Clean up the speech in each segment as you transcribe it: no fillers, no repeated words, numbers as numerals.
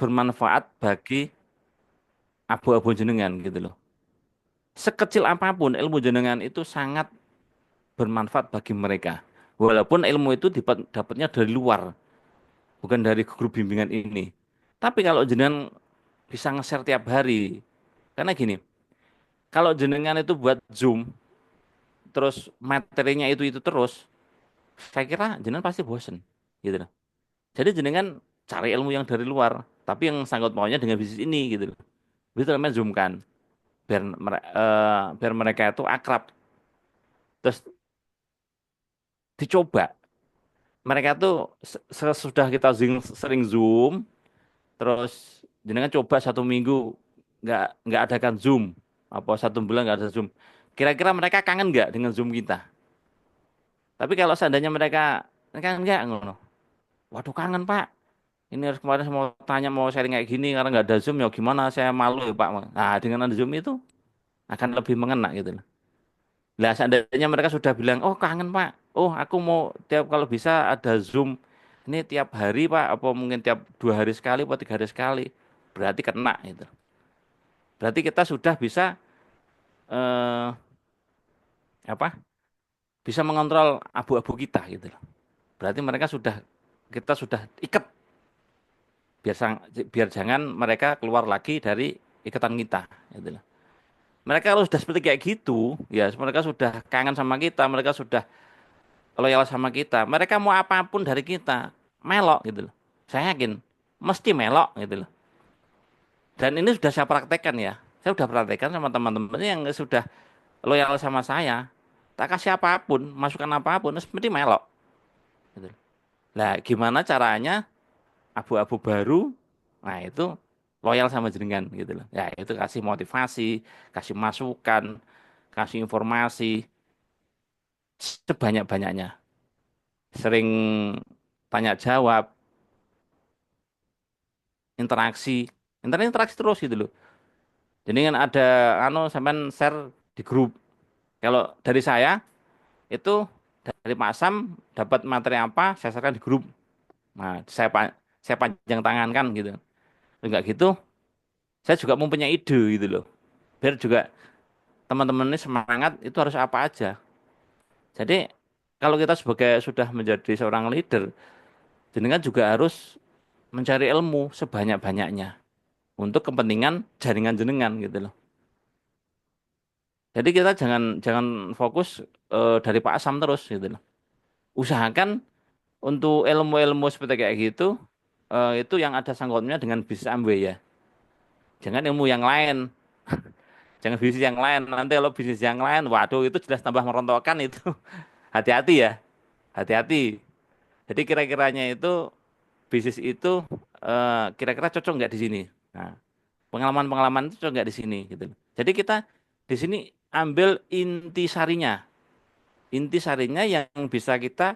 bermanfaat bagi abu-abu jenengan gitu loh. Sekecil apapun ilmu jenengan itu sangat bermanfaat bagi mereka. Walaupun ilmu itu dapatnya dari luar, bukan dari grup bimbingan ini. Tapi kalau jenengan bisa nge-share tiap hari, karena gini, kalau jenengan itu buat Zoom, terus materinya itu terus, saya kira jenengan pasti bosen, gitu loh. Jadi jenengan cari ilmu yang dari luar, tapi yang sangkut maunya dengan bisnis ini, gitu loh. Itu namanya Zoom kan, biar mereka itu akrab, terus dicoba. Mereka tuh sesudah kita sering Zoom, terus jenengan coba 1 minggu nggak adakan Zoom, apa 1 bulan nggak ada Zoom. Kira-kira mereka kangen nggak dengan Zoom kita? Tapi kalau seandainya mereka nggak ngono. Waduh kangen Pak. Ini harus kemarin saya mau tanya mau sharing kayak gini karena nggak ada Zoom ya gimana saya malu ya Pak. Nah dengan ada Zoom itu akan lebih mengena gitu loh. Lah seandainya mereka sudah bilang oh kangen Pak. Oh aku mau tiap kalau bisa ada Zoom ini tiap hari Pak. Apa mungkin tiap 2 hari sekali atau 3 hari sekali. Berarti kena itu. Berarti kita sudah bisa eh, apa? Bisa mengontrol abu-abu kita gitu loh. Berarti mereka kita sudah ikat biar jangan mereka keluar lagi dari ikatan kita gitu loh. Mereka kalau sudah seperti kayak gitu, ya mereka sudah kangen sama kita, mereka sudah loyal sama kita. Mereka mau apapun dari kita, melok gitu loh. Saya yakin mesti melok gitu loh. Dan ini sudah saya praktekkan ya. Saya sudah praktekkan sama teman-teman yang sudah loyal sama saya. Tak kasih apapun, masukan apapun, mesti melok. Gitu. Lah, gimana caranya abu-abu baru? Nah, itu loyal sama jenengan gitu loh. Ya, itu kasih motivasi, kasih masukan, kasih informasi sebanyak-banyaknya. Sering tanya jawab, interaksi, interaksi terus gitu loh. Jadi kan ada sampean share di grup. Kalau dari saya itu dari Pak Sam dapat materi apa, saya sharekan di grup. Nah, saya panjang tangan kan gitu. Enggak gitu, saya juga mempunyai ide gitu loh. Biar juga teman-teman ini semangat itu harus apa aja. Jadi kalau kita sebagai sudah menjadi seorang leader, jenengan juga harus mencari ilmu sebanyak-banyaknya untuk kepentingan jaringan jenengan gitu loh. Jadi kita jangan jangan fokus dari Pak Asam terus gitu loh. Usahakan untuk ilmu-ilmu seperti kayak gitu itu yang ada sangkutnya dengan bisnis Amway ya. Jangan ilmu yang lain, jangan bisnis yang lain. Nanti kalau bisnis yang lain, waduh itu jelas tambah merontokkan itu. Hati-hati ya, hati-hati. Jadi kira-kiranya itu bisnis itu kira-kira cocok nggak di sini? Nah, pengalaman-pengalaman itu cocok nggak di sini gitu. Jadi kita di sini ambil inti sarinya yang bisa kita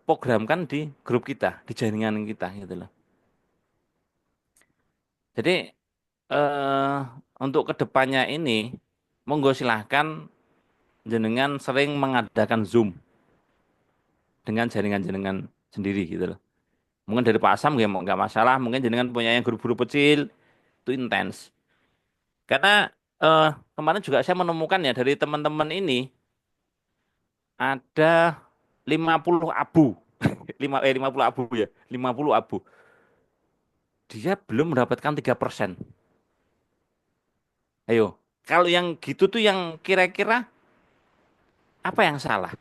programkan di grup kita, di jaringan kita gitu loh. Jadi eh, untuk kedepannya ini, monggo silahkan jenengan sering mengadakan Zoom dengan jaringan-jaringan sendiri gitu loh. Mungkin dari Pak Asam ya nggak masalah, mungkin jenengan punya yang grup-grup kecil itu intens. Karena eh, kemarin juga saya menemukan ya dari teman-teman ini ada 50 abu. 50 abu ya, 50 abu. Dia belum mendapatkan 3%. Ayo, kalau yang gitu tuh yang kira-kira apa yang salah?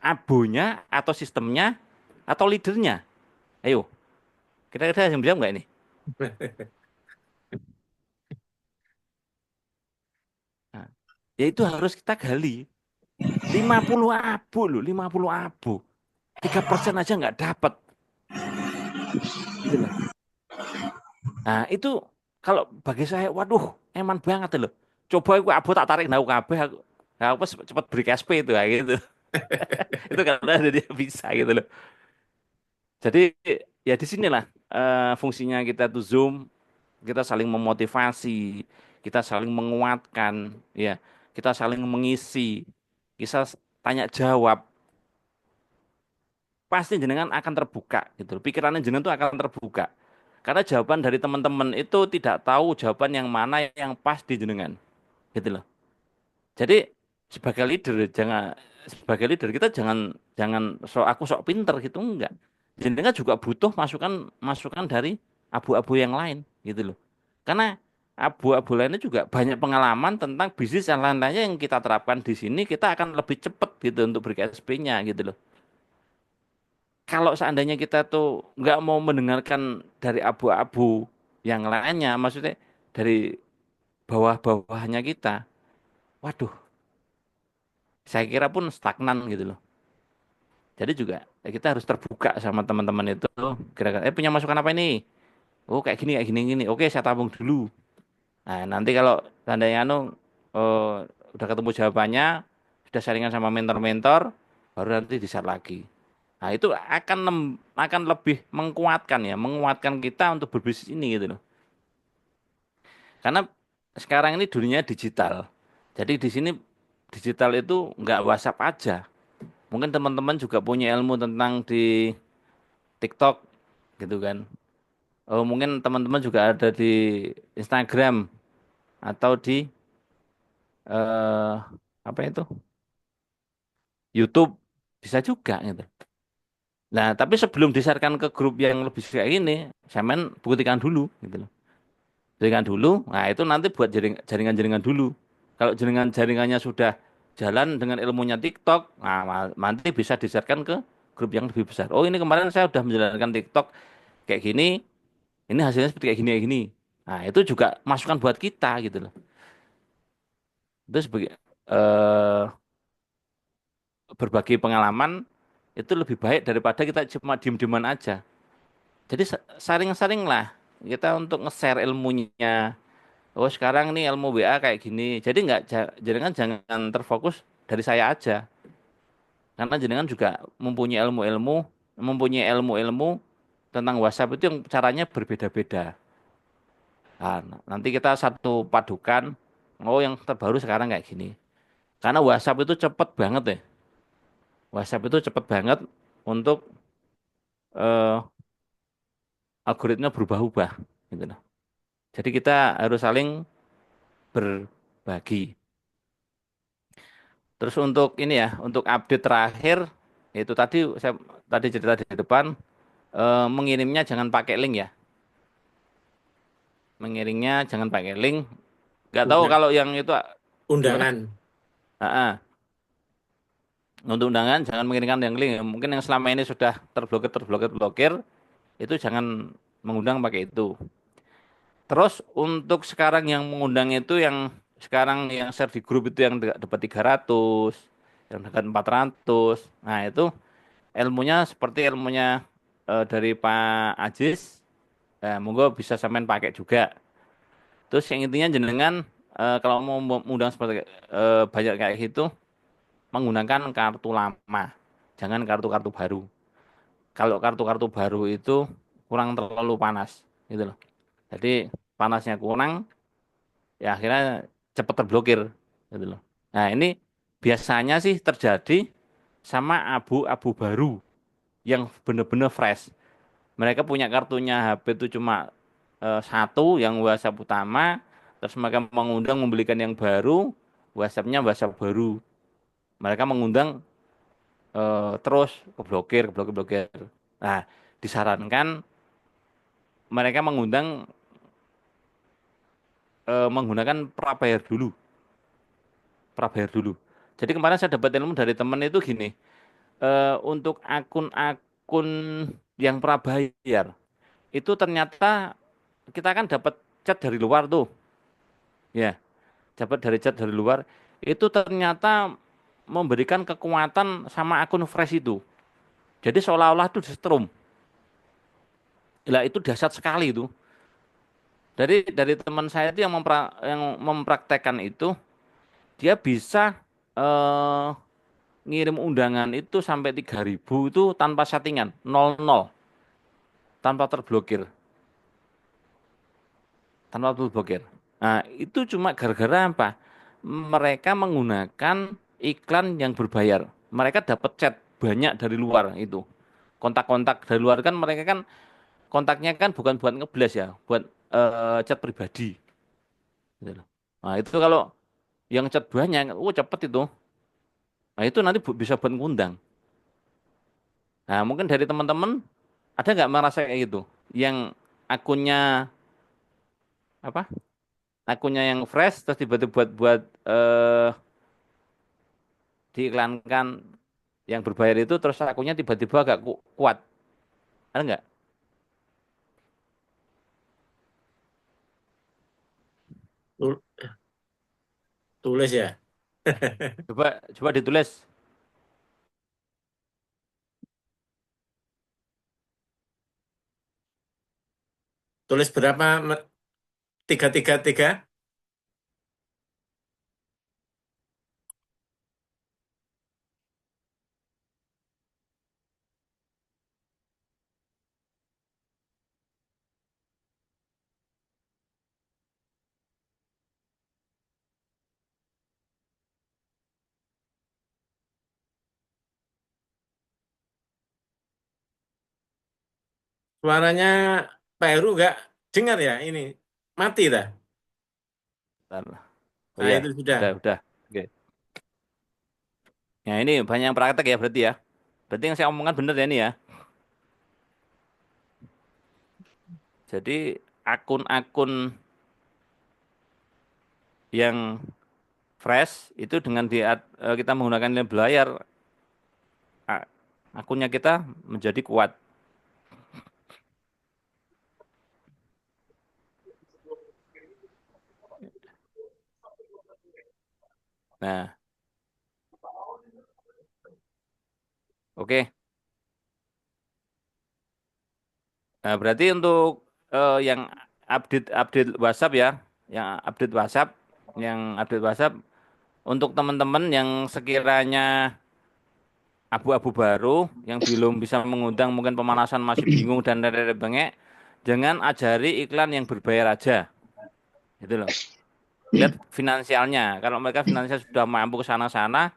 Abunya atau sistemnya atau leadernya? Ayo, kira-kira yang bisa nggak ini? Nah, ya itu harus kita gali. 50 abu loh, 50 abu. 3% aja nggak dapat. Gitu loh. Nah, itu kalau bagi saya, waduh, eman banget loh. Coba aku abu tak tarik nau kabeh aku. Nah, aku cepet beri KSP itu kayak gitu. Itu karena ada dia bisa gitu loh. Jadi ya di sinilah fungsinya kita tuh Zoom, kita saling memotivasi, kita saling menguatkan, ya, kita saling mengisi, kita tanya jawab. pasti jenengan akan terbuka gitu loh. Pikirannya jenengan tuh akan terbuka. Karena jawaban dari teman-teman itu tidak tahu jawaban yang mana yang pas di jenengan gitu loh. Jadi sebagai leader kita jangan jangan aku sok pinter gitu enggak. Jenengan juga butuh masukan masukan dari abu-abu yang lain gitu loh. Karena abu-abu lainnya juga banyak pengalaman tentang bisnis dan lain-lainnya yang kita terapkan di sini kita akan lebih cepat gitu untuk ber-KSP-nya gitu loh. Kalau seandainya kita tuh nggak mau mendengarkan dari abu-abu yang lainnya, maksudnya dari bawah-bawahnya kita, waduh, saya kira pun stagnan gitu loh. Jadi juga kita harus terbuka sama teman-teman itu. Kira-kira, punya masukan apa ini? Oh kayak gini, gini. Oke, saya tabung dulu. Nah, nanti kalau seandainya udah ketemu jawabannya, sudah sharingan sama mentor-mentor, baru nanti di-share lagi. Nah, itu akan lebih menguatkan ya, menguatkan kita untuk berbisnis ini gitu loh. Karena sekarang ini dunia digital. Jadi di sini digital itu nggak WhatsApp aja. Mungkin teman-teman juga punya ilmu tentang di TikTok gitu kan. Oh, mungkin teman-teman juga ada di Instagram atau di eh apa itu? YouTube bisa juga gitu. Nah, tapi sebelum disarankan ke grup yang lebih kayak ini, saya main buktikan dulu gitu loh. Jaringan dulu, nah itu nanti buat jaringan-jaringan dulu. Kalau jaringannya sudah jalan dengan ilmunya TikTok, nah nanti bisa di-share-kan ke grup yang lebih besar. Oh ini kemarin saya sudah menjalankan TikTok kayak gini, ini hasilnya seperti kayak gini. Nah itu juga masukan buat kita gitu loh. Itu sebagai eh, berbagi pengalaman itu lebih baik daripada kita cuma diem-dieman aja. Jadi saring-saring lah kita untuk nge-share ilmunya. Oh sekarang nih ilmu WA kayak gini. Jadi nggak jenengan jangan terfokus dari saya aja. Karena jenengan juga mempunyai ilmu-ilmu tentang WhatsApp itu yang caranya berbeda-beda. Nah, nanti kita satu padukan. Oh yang terbaru sekarang kayak gini. Karena WhatsApp itu cepet banget ya. WhatsApp itu cepet banget untuk eh, algoritma berubah-ubah. Gitu loh. Jadi kita harus saling berbagi. Terus untuk ini ya, untuk update terakhir itu tadi saya tadi cerita di depan mengirimnya jangan pakai link ya. Mengirimnya jangan pakai link. Nggak tahu Undang, kalau yang itu gimana? undangan. Ah, ah. Untuk undangan jangan mengirimkan yang link. Mungkin yang selama ini sudah terblokir itu jangan mengundang pakai itu. Terus untuk sekarang yang mengundang itu yang sekarang yang share di grup itu yang dapat 300, yang dapat 400. Nah, itu ilmunya seperti ilmunya dari Pak Ajis, monggo bisa sampean pakai juga. Terus yang intinya jenengan kalau mau mengundang seperti banyak kayak gitu, menggunakan kartu lama, jangan kartu-kartu baru. Kalau kartu-kartu baru itu kurang terlalu panas, gitu loh. Jadi panasnya kurang, ya akhirnya cepat terblokir, gitu loh. Nah ini biasanya sih terjadi sama abu-abu baru yang bener-bener fresh. Mereka punya kartunya HP itu cuma satu yang WhatsApp utama, terus mereka mengundang membelikan yang baru, WhatsAppnya WhatsApp baru. Mereka mengundang terus keblokir. Nah, disarankan mereka menggunakan prabayar dulu. Jadi kemarin saya dapat ilmu dari teman itu gini, untuk akun-akun yang prabayar itu ternyata kita kan dapat chat dari luar tuh, ya, dapat dari chat dari luar itu ternyata memberikan kekuatan sama akun fresh itu. Jadi seolah-olah itu disetrum. Lah itu dahsyat sekali itu. Dari teman saya itu yang mempraktekkan itu, dia bisa eh, ngirim undangan itu sampai 3.000 itu tanpa settingan, 00, tanpa terblokir, tanpa terblokir. Nah, itu cuma gara-gara apa? Mereka menggunakan iklan yang berbayar. Mereka dapat chat banyak dari luar itu. kontak-kontak dari luar kan mereka kan kontaknya kan bukan buat ngeblast ya, buat chat pribadi gitu loh. Nah, itu kalau yang chat banyak, cepet itu. Nah, itu nanti bisa buat ngundang. Nah, mungkin dari teman-teman ada nggak merasa kayak gitu? Yang akunnya apa? Akunnya yang fresh terus tiba-tiba buat diiklankan yang berbayar itu terus akunnya tiba-tiba agak kuat. Ada nggak? Tul- Tulis ya. Coba coba ditulis. Tulis berapa? Tiga, tiga, tiga. Suaranya Pak Heru nggak dengar ya ini. Mati dah. Bentar. Oh Nah iya, itu sudah. udah. Oke. Nah, ini banyak yang praktek ya berarti ya. Berarti yang saya omongkan bener ya ini ya. Jadi akun-akun yang fresh itu dengan kita menggunakan nilai berlayar a- akunnya kita menjadi kuat. Nah, oke. Nah, berarti untuk yang update WhatsApp ya, yang update WhatsApp, untuk teman-teman yang sekiranya abu-abu baru yang belum bisa mengundang mungkin pemanasan masih bingung dan bengek, jangan ajari iklan yang berbayar aja, gitu loh. Lihat finansialnya. Kalau mereka finansial sudah mampu ke sana-sana,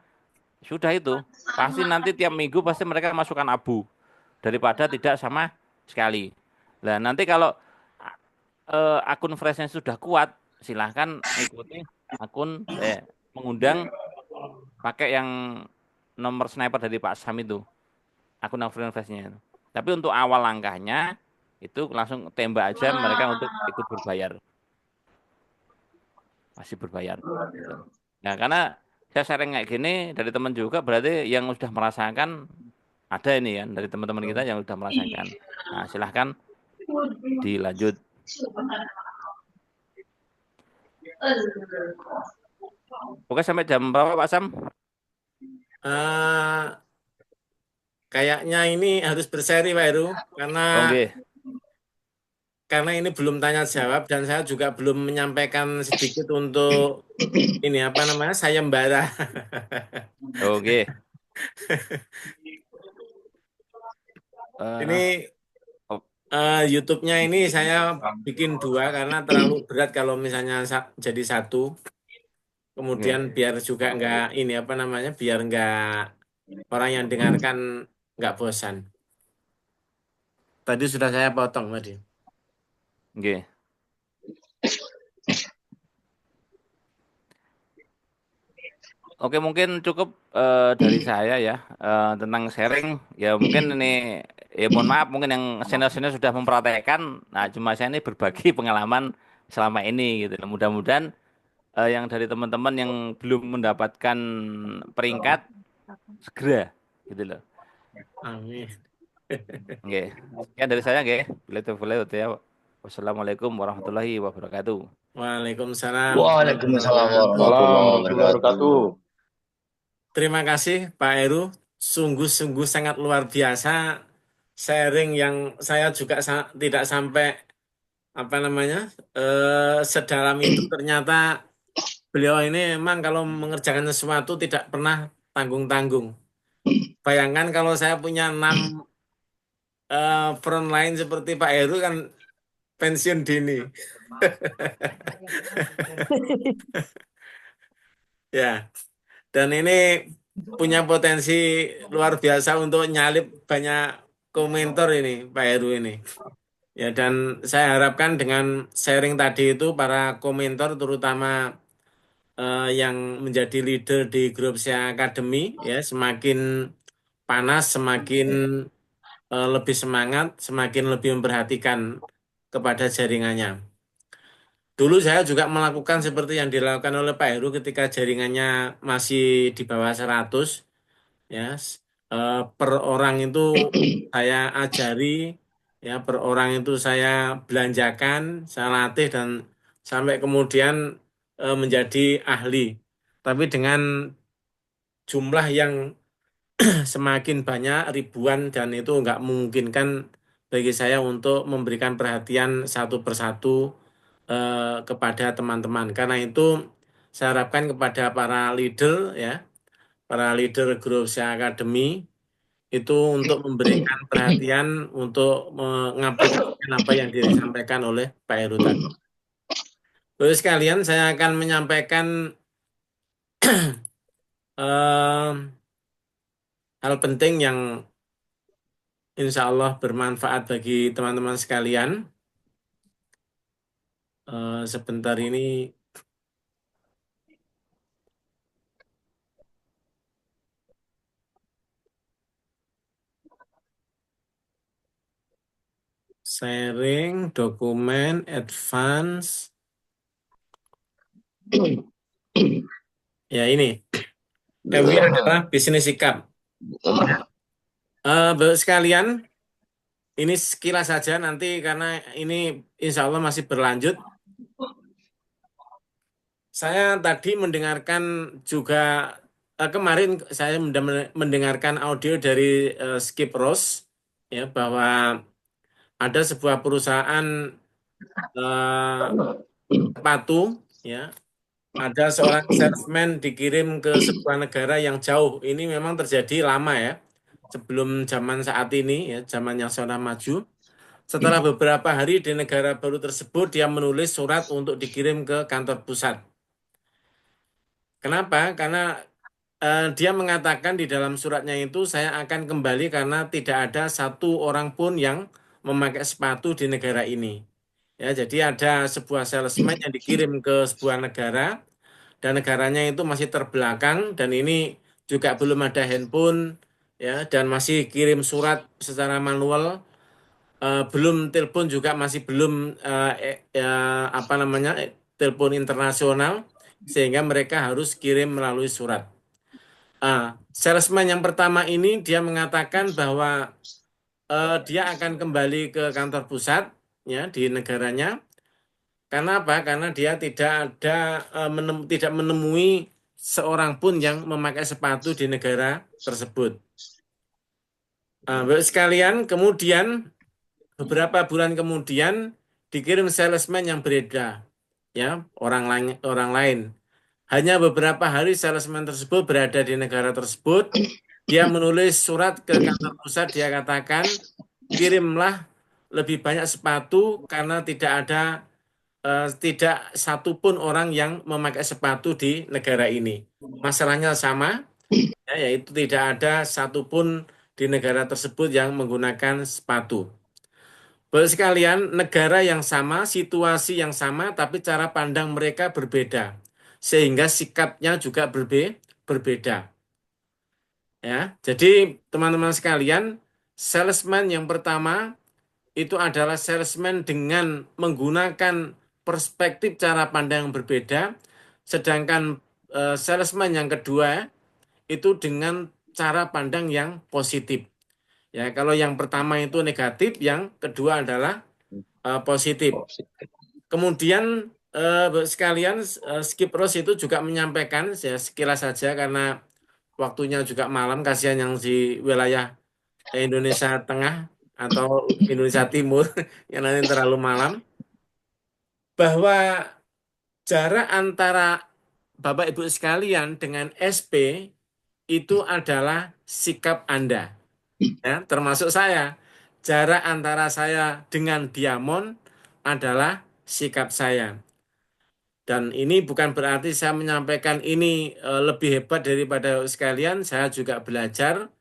sudah itu. Pasti nanti tiap minggu pasti mereka masukkan abu daripada tidak sama sekali. Nah, nanti kalau akun freshnya sudah kuat, silahkan ikuti akun mengundang pakai yang nomor sniper dari Pak Sam itu, akun yang freshnya itu. Tapi untuk awal langkahnya itu langsung tembak aja mereka untuk ikut berbayar, masih berbayar gitu. Nah, karena saya sharing kayak gini dari teman juga berarti yang sudah merasakan ada ini ya dari teman-teman kita yang sudah merasakan. Nah, silahkan dilanjut. Oke, sampai jam berapa Pak Sam? Eh, Kayaknya ini harus berseri Pak Heru karena Oke, ini belum tanya jawab dan saya juga belum menyampaikan sedikit untuk ini apa namanya sayembara. oke. Ini Eh, oh, YouTube-nya ini saya bikin dua karena terlalu berat kalau misalnya jadi satu. oke, Kemudian biar juga nggak ini apa namanya biar nggak orang yang dengarkan nggak bosan. Tadi sudah saya potong tadi. oke. Oke, mungkin cukup dari saya ya tentang sharing. Ya mungkin ini ya mohon maaf mungkin yang senior-senior sudah mempraktekkan. Nah, cuma saya ini berbagi pengalaman selama ini gitu. Mudah-mudahan yang dari teman-teman yang belum mendapatkan peringkat segera gitu loh. Amin. Oke, sekian dari saya, oke. Bila itu boleh ya. Wassalamualaikum warahmatullahi wabarakatuh. Waalaikumsalam warahmatullahi Waalaikumsalam wabarakatuh. warahmatullahi Salam warahmatullahi wabarakatuh. wabarakatuh. Terima kasih Pak Heru. Sungguh-sungguh sangat luar biasa sharing yang saya juga tidak sampai apa namanya sedalam itu ternyata beliau ini memang kalau mengerjakan sesuatu tidak pernah tanggung-tanggung. Bayangkan kalau saya punya 6 front line seperti Pak Heru kan pensiun dini. Ya, dan ini punya potensi luar biasa untuk nyalip banyak komentar ini Pak Heru ini. Ya, dan saya harapkan dengan sharing tadi itu para komentar terutama yang menjadi leader di grup Sia Academy ya semakin panas, semakin lebih semangat, semakin lebih memperhatikan kepada jaringannya. Dulu saya juga melakukan seperti yang dilakukan oleh Pak Heru ketika jaringannya masih di bawah 100 ya. Per orang itu saya ajari ya, per orang itu saya belanjakan, saya latih dan sampai kemudian menjadi ahli. Tapi dengan jumlah yang semakin banyak ribuan dan itu nggak memungkinkan bagi saya untuk memberikan perhatian satu persatu kepada teman-teman. Karena itu saya harapkan kepada para leader ya, para leader grup Sia Academy itu untuk memberikan perhatian untuk mengaplikasikan apa yang disampaikan oleh Pak Heru tadi. Terus sekalian saya akan menyampaikan eh, hal penting yang insya Allah bermanfaat bagi teman-teman sekalian. Sebentar ini sharing dokumen advance. Ya ini, MW adalah bisnis sikap. Bapak sekalian, ini sekilas saja nanti karena ini insya Allah masih berlanjut. Saya tadi mendengarkan juga kemarin saya mendengarkan audio dari Skip Ross ya bahwa ada sebuah perusahaan sepatu ya, ada seorang salesman dikirim ke sebuah negara yang jauh. Ini memang terjadi lama ya, sebelum zaman saat ini ya, zaman yang sudah maju. Setelah beberapa hari di negara baru tersebut, dia menulis surat untuk dikirim ke kantor pusat. Kenapa? Karena dia mengatakan di dalam suratnya itu saya akan kembali karena tidak ada satu orang pun yang memakai sepatu di negara ini. Ya, jadi ada sebuah salesman yang dikirim ke sebuah negara dan negaranya itu masih terbelakang dan ini juga belum ada handphone ya dan masih kirim surat secara manual. Belum telepon juga masih belum apa namanya telepon internasional sehingga mereka harus kirim melalui surat. Salesman yang pertama ini dia mengatakan bahwa dia akan kembali ke kantor pusat ya di negaranya. Karena apa? Karena dia tidak ada tidak menemui seorang pun yang memakai sepatu di negara tersebut. Bapak sekalian, kemudian beberapa bulan kemudian dikirim salesman yang berbeda, ya orang lain. Hanya beberapa hari salesman tersebut berada di negara tersebut. Dia menulis surat ke kantor pusat. Dia katakan, kirimlah lebih banyak sepatu karena tidak satupun orang yang memakai sepatu di negara ini. Masalahnya sama, ya, yaitu tidak ada satupun di negara tersebut yang menggunakan sepatu. Bapak sekalian, negara yang sama, situasi yang sama, tapi cara pandang mereka berbeda. Sehingga sikapnya juga berbeda. Ya, jadi teman-teman sekalian, salesman yang pertama itu adalah salesman dengan menggunakan perspektif cara pandang yang berbeda, sedangkan salesman yang kedua itu dengan cara pandang yang positif. Ya, kalau yang pertama itu negatif, yang kedua adalah positif. Kemudian sekalian Skip Ross itu juga menyampaikan ya sekilas saja karena waktunya juga malam, kasihan yang di wilayah Indonesia Tengah atau Indonesia Timur yang nanti terlalu malam, bahwa jarak antara Bapak Ibu sekalian dengan SP itu adalah sikap Anda, ya, termasuk saya. Jarak antara saya dengan Diamond adalah sikap saya. Dan ini bukan berarti saya menyampaikan ini lebih hebat daripada sekalian. Saya juga belajar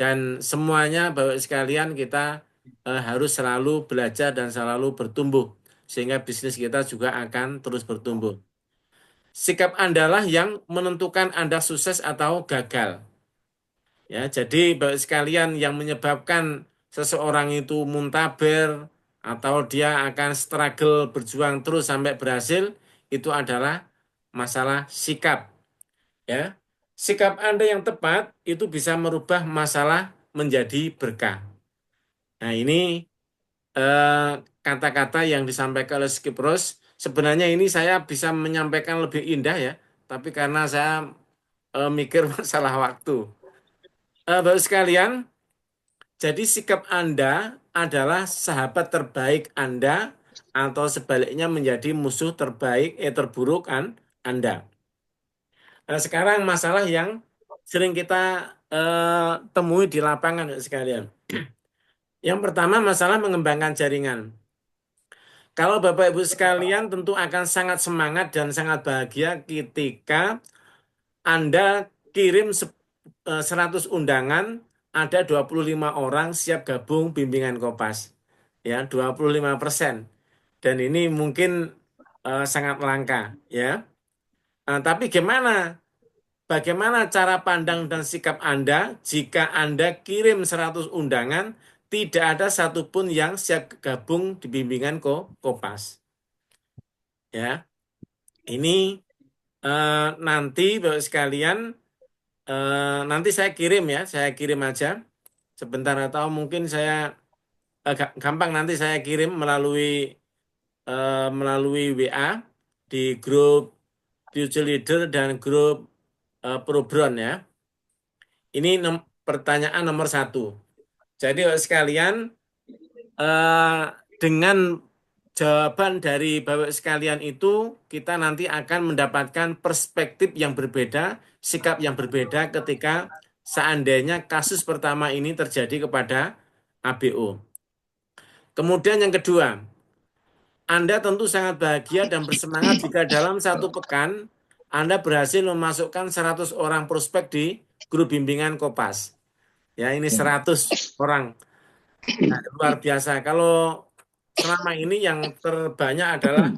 Dan semuanya Bapak sekalian kita harus selalu belajar dan selalu bertumbuh sehingga bisnis kita juga akan terus bertumbuh. Sikap Anda lah yang menentukan Anda sukses atau gagal. Ya, jadi Bapak sekalian yang menyebabkan seseorang itu muntaber atau dia akan struggle berjuang terus sampai berhasil itu adalah masalah sikap. Ya, sikap Anda yang tepat itu bisa merubah masalah menjadi berkah. Nah, ini eh, kata-kata yang disampaikan oleh Skip Ross. Sebenarnya ini saya bisa menyampaikan lebih indah ya, tapi karena saya mikir masalah waktu. Bapak sekalian, jadi sikap Anda adalah sahabat terbaik Anda atau sebaliknya menjadi musuh terbaik, terburuk Anda. Nah, sekarang masalah yang sering kita temui di lapangan Bapak sekalian. Yang pertama masalah mengembangkan jaringan. Kalau Bapak Ibu sekalian tentu akan sangat semangat dan sangat bahagia ketika Anda kirim 100 undangan, ada 25 orang siap gabung bimbingan Kopas. Ya, 25%. Dan ini mungkin sangat langka, ya. Tapi bagaimana cara pandang dan sikap Anda jika Anda kirim 100 undangan, tidak ada satupun yang siap gabung di bimbingan Kopas. Ya, ini eh, nanti Bapak sekalian, nanti saya kirim aja sebentar atau mungkin saya gampang nanti saya kirim melalui WA di grup Future Leader dan grup Probron ya. Ini pertanyaan nomor satu. Jadi Bapak sekalian, eh, dengan jawaban dari Bapak sekalian itu, kita nanti akan mendapatkan perspektif yang berbeda, sikap yang berbeda ketika seandainya kasus pertama ini terjadi kepada ABO. Kemudian yang kedua, Anda tentu sangat bahagia dan bersemangat jika dalam satu pekan Anda berhasil memasukkan 100 orang prospek di grup bimbingan Kopas. Ya, ini 100 orang. Nah, luar biasa. Kalau selama ini yang terbanyak adalah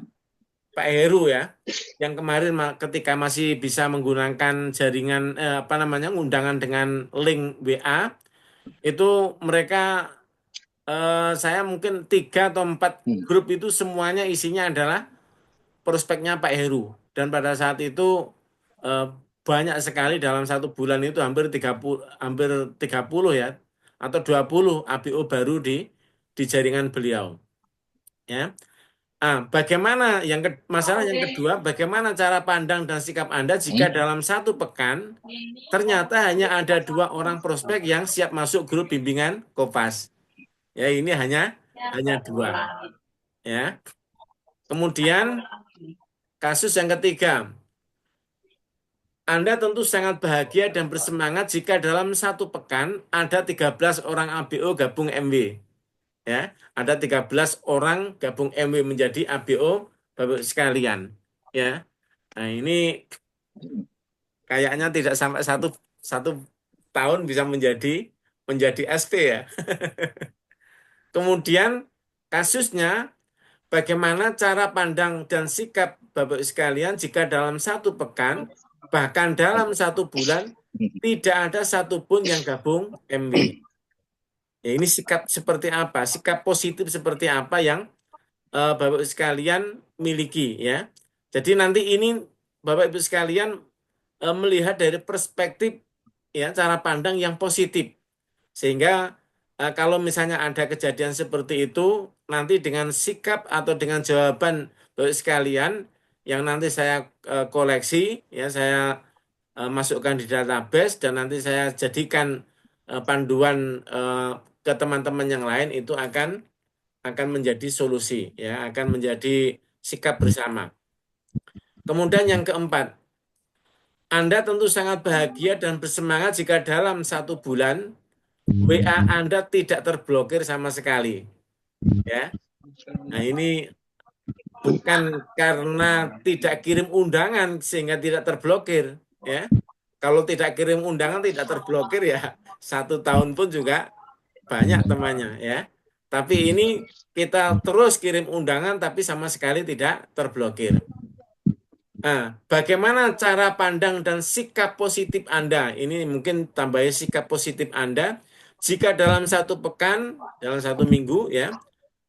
Pak Heru ya, yang kemarin ketika masih bisa menggunakan jaringan apa namanya undangan dengan link WA, itu mereka saya mungkin 3 atau 4 grup itu semuanya isinya adalah prospeknya Pak Heru. Dan pada saat itu eh, banyak sekali dalam satu bulan itu hampir 30 ya atau 20 ABO baru di jaringan beliau. Ya. Bagaimana masalah yang kedua, bagaimana cara pandang dan sikap Anda jika dalam satu pekan ternyata hanya ada 2 orang prospek yang siap masuk grup bimbingan Kopas. Ya, ini hanya 2. Ya. Kemudian kasus yang ketiga, Anda tentu sangat bahagia dan bersemangat jika dalam satu pekan ada 13 orang ABO gabung MW. Ya, ada 13 orang gabung MW menjadi ABO Bapak sekalian. Ya. Nah, ini kayaknya tidak sampai satu satu tahun bisa menjadi SP ya. Kemudian kasusnya bagaimana cara pandang dan sikap Bapak sekalian jika dalam satu pekan bahkan dalam satu bulan tidak ada satupun yang gabung MW. Ya, ini sikap seperti apa? Sikap positif seperti apa yang Bapak Ibu sekalian miliki ya. Jadi nanti ini Bapak Ibu sekalian melihat dari perspektif ya cara pandang yang positif. Sehingga kalau misalnya ada kejadian seperti itu nanti dengan sikap atau dengan jawaban Bapak Ibu sekalian yang nanti saya koleksi ya saya masukkan di database dan nanti saya jadikan panduan ke teman-teman yang lain itu akan menjadi solusi ya, akan menjadi sikap bersama. Kemudian yang keempat, Anda tentu sangat bahagia dan bersemangat jika dalam satu bulan WA Anda tidak terblokir sama sekali. Ya, nah ini bukan karena tidak kirim undangan sehingga tidak terblokir, ya. Kalau tidak kirim undangan tidak terblokir ya 1 tahun pun juga banyak temannya ya. Tapi ini kita terus kirim undangan tapi sama sekali tidak terblokir. Nah, bagaimana cara pandang dan sikap positif Anda? Ini mungkin tambahin sikap positif Anda. Jika dalam 1 pekan, dalam 1 minggu ya,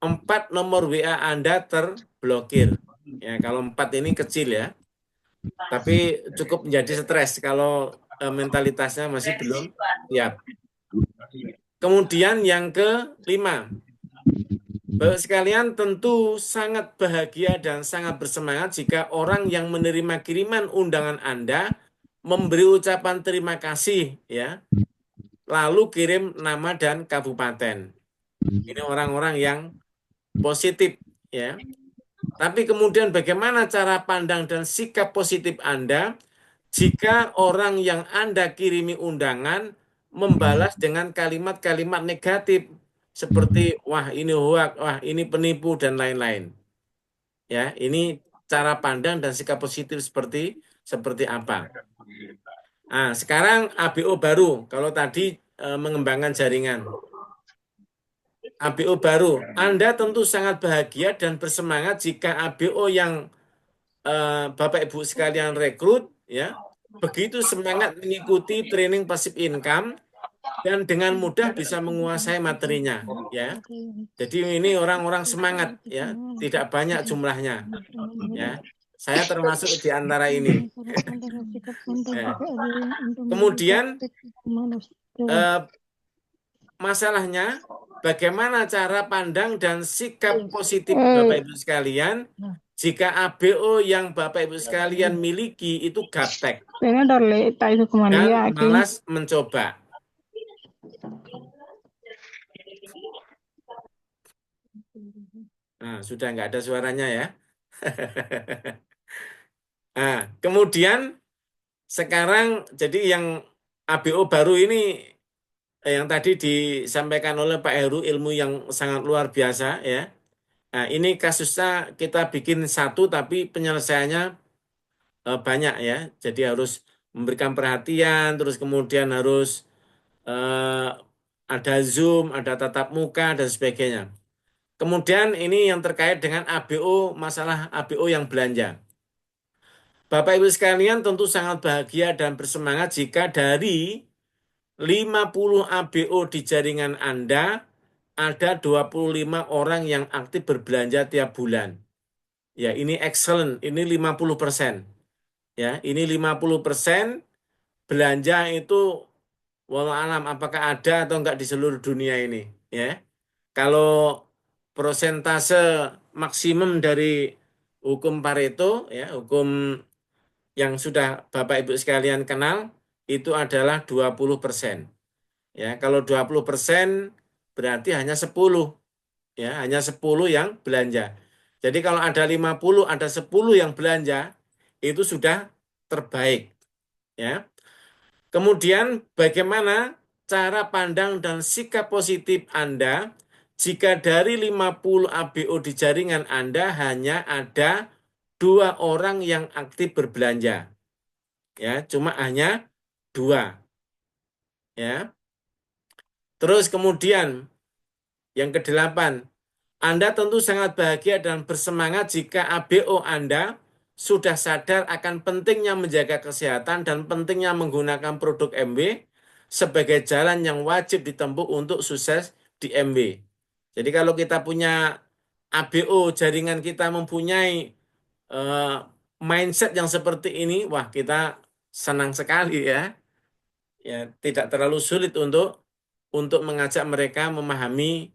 4 nomor WA Anda terblokir. Ya, kalau 4 ini kecil ya, tapi cukup menjadi stres kalau mentalitasnya masih belum siap. Kemudian yang kelima, Bapak sekalian tentu sangat bahagia dan sangat bersemangat jika orang yang menerima kiriman undangan Anda memberi ucapan terima kasih ya, lalu kirim nama dan kabupaten. Ini orang-orang yang positif ya. Tapi kemudian bagaimana cara pandang dan sikap positif Anda jika orang yang Anda kirimi undangan membalas dengan kalimat-kalimat negatif seperti wah ini hoak, wah ini penipu dan lain-lain. Ya, ini cara pandang dan sikap positif seperti seperti apa? Nah, sekarang ABO baru. Kalau tadi mengembangkan jaringan. ABO baru. Anda tentu sangat bahagia dan bersemangat jika ABO yang Bapak Ibu sekalian rekrut ya begitu semangat mengikuti training passive income dan dengan mudah bisa menguasai materinya ya. Jadi ini orang-orang semangat ya, tidak banyak jumlahnya ya. Saya termasuk di antara ini. Ya. Kemudian eh, masalahnya bagaimana cara pandang dan sikap positif Bapak Ibu sekalian jika ABO yang Bapak Ibu sekalian miliki itu gaptek dan malas mencoba. Nah, sudah nggak ada suaranya ya. Nah, kemudian sekarang jadi yang ABO baru ini yang tadi disampaikan oleh Pak Heru ilmu yang sangat luar biasa ya. Nah, ini kasusnya kita bikin satu tapi penyelesaiannya banyak ya. Jadi harus memberikan perhatian, terus kemudian harus eh, ada Zoom, ada tatap muka dan sebagainya. Kemudian ini yang terkait dengan ABO, masalah ABO yang belanja. Bapak Ibu sekalian tentu sangat bahagia dan bersemangat jika dari 50 ABO di jaringan Anda ada 25 orang yang aktif berbelanja tiap bulan. Ya, ini excellent. Ini 50%. Ya, ini 50% belanja itu walau alam apakah ada atau enggak di seluruh dunia ini, ya. Kalau prosentase maksimum dari hukum Pareto, ya, hukum yang sudah Bapak Ibu sekalian kenal, itu adalah 20%. Ya, kalau 20% berarti hanya 10, ya, hanya 10 yang belanja. Jadi kalau ada 50, ada 10 yang belanja, itu sudah terbaik, ya. Kemudian bagaimana cara pandang dan sikap positif Anda jika dari 50 ABO di jaringan Anda hanya ada 2 orang yang aktif berbelanja. Ya, cuma hanya 2. Ya. Terus kemudian yang kedelapan, Anda tentu sangat bahagia dan bersemangat jika ABO Anda sudah sadar akan pentingnya menjaga kesehatan dan pentingnya menggunakan produk MB sebagai jalan yang wajib ditempuh untuk sukses di MB. Jadi kalau kita punya ABO, jaringan kita mempunyai eh, mindset yang seperti ini, wah kita senang sekali ya. Ya, tidak terlalu sulit untuk mengajak mereka memahami,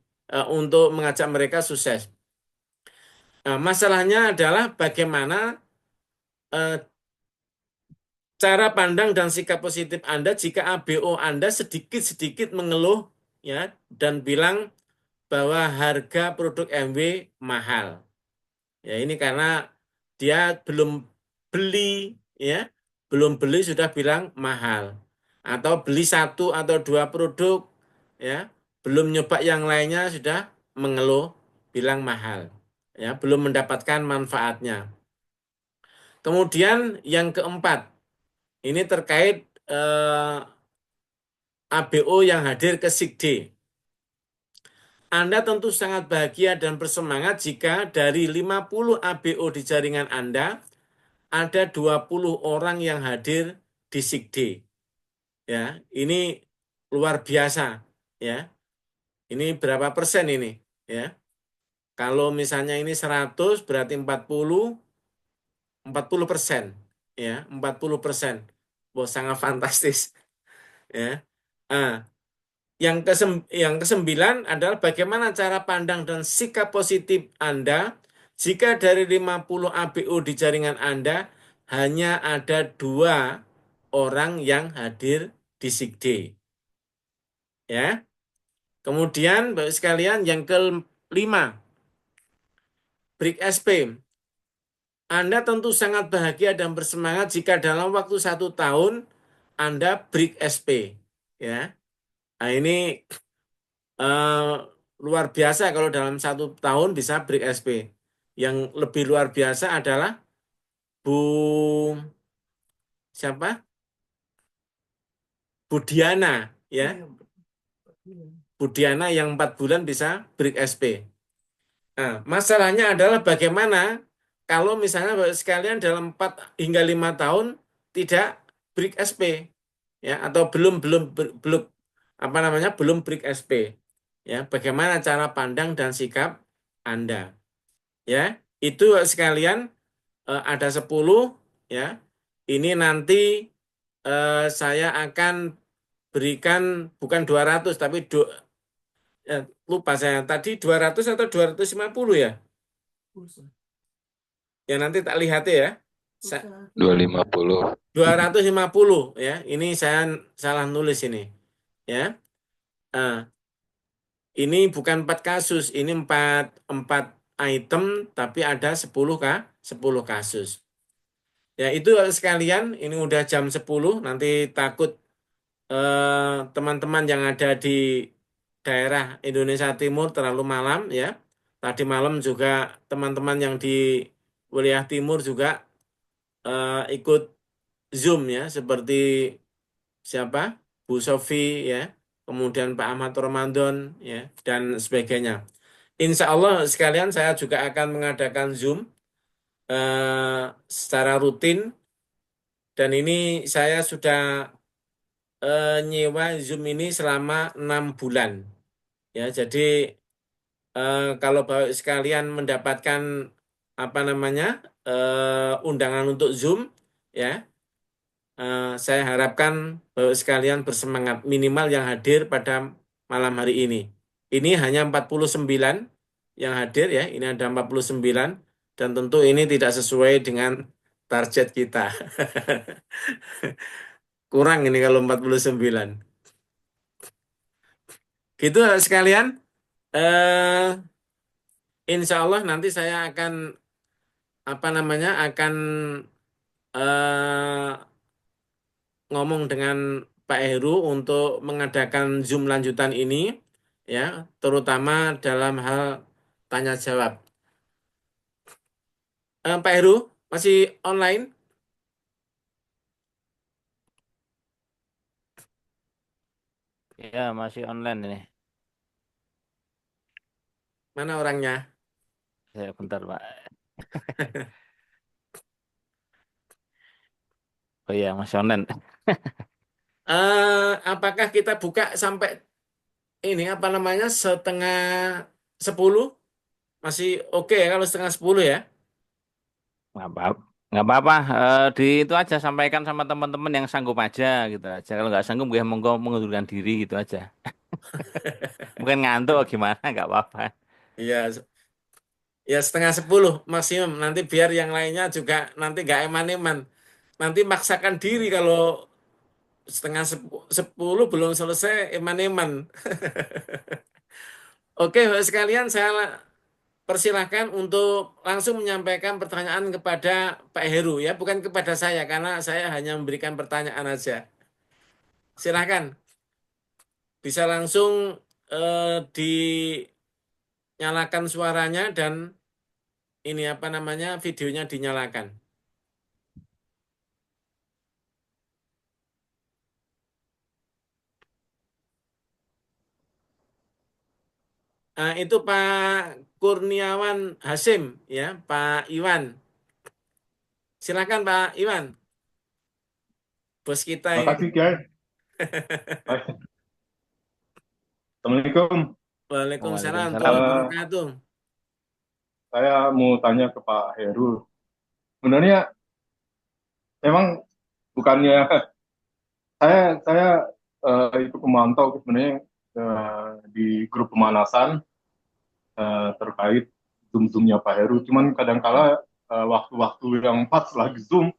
untuk mengajak mereka sukses. Nah, masalahnya adalah bagaimana eh, cara pandang dan sikap positif Anda jika ABO Anda sedikit-sedikit mengeluh ya dan bilang bahwa harga produk MW mahal. Ya, ini karena dia belum beli ya, belum beli sudah bilang mahal. Atau beli 1 atau 2 produk ya, belum nyoba yang lainnya sudah mengeluh bilang mahal. Ya, belum mendapatkan manfaatnya. Kemudian yang keempat, ini terkait ABO yang hadir ke SIGD. Anda tentu sangat bahagia dan bersemangat jika dari 50 ABO di jaringan Anda, ada 20 orang yang hadir di SIGD. Ya, ini luar biasa. Ya, ini berapa persen ini? Ya, kalau misalnya ini 100 berarti 40% ya, 40%. Wah, sangat fantastis ya. Ah, yang kesembilan adalah bagaimana cara pandang dan sikap positif Anda jika dari 50 ABO di jaringan Anda hanya ada 2 orang yang hadir di SIGD ya. Kemudian Bapak sekalian yang kelima, Brik SP. Anda tentu sangat bahagia dan bersemangat jika dalam waktu 1 tahun Anda Brik SP. Ya, nah ini eh, luar biasa kalau dalam 1 tahun bisa Brik SP. Yang lebih luar biasa adalah Bu siapa? Budiana, ya. Budiana yang 4 bulan bisa Brik SP. Nah, masalahnya adalah bagaimana kalau misalnya Bapak sekalian dalam 4 hingga 5 tahun tidak break SP ya atau belum belum belum apa namanya belum break SP ya bagaimana cara pandang dan sikap Anda ya itu Bapak sekalian ada 10 ya ini nanti saya akan berikan bukan 200 tapi lupa saya tadi 200 atau 250 ya. Ya nanti tak lihat ya. 250. 250 ya. Ini saya salah nulis ini. Ya. Ah, ini bukan 4 kasus, ini empat item tapi ada 10 kasus. Ya itu sekalian, ini udah jam 10 nanti takut teman-teman yang ada di daerah Indonesia Timur terlalu malam ya. Tadi malam juga teman-teman yang di wilayah timur juga ikut Zoom ya, seperti siapa? Bu Sofi ya, kemudian Pak Ahmad Ramadan ya, dan sebagainya. Insya Allah sekalian saya juga akan mengadakan Zoom secara rutin dan ini saya sudah nyewa Zoom ini selama 6 bulan. Ya, jadi kalau Bapak sekalian mendapatkan apa namanya undangan untuk Zoom, ya, saya harapkan Bapak sekalian bersemangat minimal yang hadir pada malam hari ini. Ini hanya 49 yang hadir ya, ini ada 49 dan tentu ini tidak sesuai dengan target kita. Kurang ini kalau 49. Gitu sekalian. Eh, Insya Allah nanti saya akan apa namanya akan eh, ngomong dengan Pak Heru untuk mengadakan Zoom lanjutan ini ya, terutama dalam hal tanya jawab. Pak Heru masih online? Ya, masih online ini. Mana orangnya? Saya bentar, Pak. Oh iya, masih online. Apakah kita buka sampai ini apa namanya setengah 10? Masih oke ya kalau setengah 10 ya? Nggak apa-apa. Nggak apa-apa. Di itu aja sampaikan sama teman-teman yang sanggup aja gitu aja. Kalau nggak sanggup, ya monggo mengundurkan diri gitu aja. Mungkin ngantuk atau gimana, nggak apa-apa. Iya, ya setengah 10 maksimum. Nanti biar yang lainnya juga nanti nggak eman-eman. Nanti maksakan diri kalau setengah 10 belum selesai eman-eman. Oke, Bapak sekalian, saya persilahkan untuk langsung menyampaikan pertanyaan kepada Pak Heru ya, bukan kepada saya karena saya hanya memberikan pertanyaan aja. Silahkan, bisa langsung dinyalakan suaranya dan ini apa namanya videonya dinyalakan. Itu Pak Kurniawan Hasim, ya, Pak Iwan. Silakan Pak Iwan, bos kita ini. Makasih, Kiai. Baik. Assalamualaikum. Waalaikumsalam warahmatullahi Waalaikumsalam. wabarakatuh. Saya mau tanya ke Pak Heru. Sebenarnya memang bukannya saya ikut memantau sebenarnya di grup pemanasan terkait Zoom-Zoomnya Pak Heru. Cuman kadangkala waktu-waktu yang pas lagi Zoom,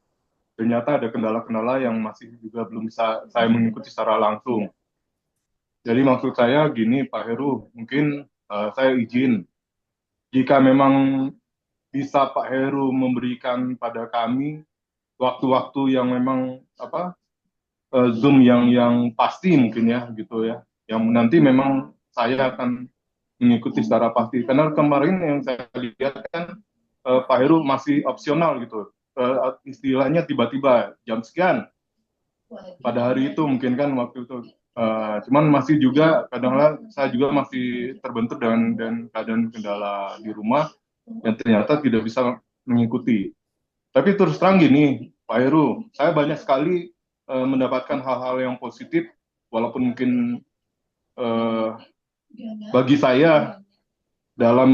ternyata ada kendala-kendala yang masih juga belum bisa saya mengikuti secara langsung. Jadi maksud saya gini, Pak Heru, mungkin saya izin jika memang bisa Pak Heru memberikan pada kami waktu-waktu yang memang apa Zoom yang pasti mungkin ya gitu ya, yang nanti memang saya akan mengikuti secara pasti. Karena kemarin yang saya lihat kan Pak Heru masih opsional gitu. Istilahnya tiba-tiba jam sekian pada hari itu mungkin kan waktu itu. Cuman masih juga kadang-kadang saya juga masih terbentur dengan keadaan kendala di rumah yang ternyata tidak bisa mengikuti. Tapi terus terang gini, Pak Heru, saya banyak sekali mendapatkan hal-hal yang positif, walaupun mungkin eh, bagi saya dalam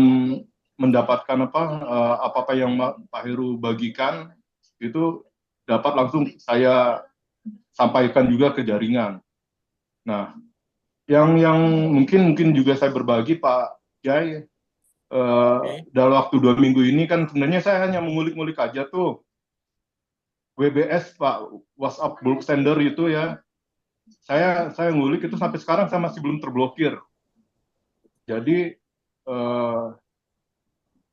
mendapatkan apa yang Pak Heru bagikan itu dapat langsung saya sampaikan juga ke jaringan. Nah, yang mungkin juga saya berbagi Pak Jai dalam waktu 2 minggu ini kan sebenarnya saya hanya mengulik-ngulik aja tuh WBS Pak, WhatsApp bulk sender itu ya. Saya ngulik itu sampai sekarang saya masih belum terblokir. Jadi eh,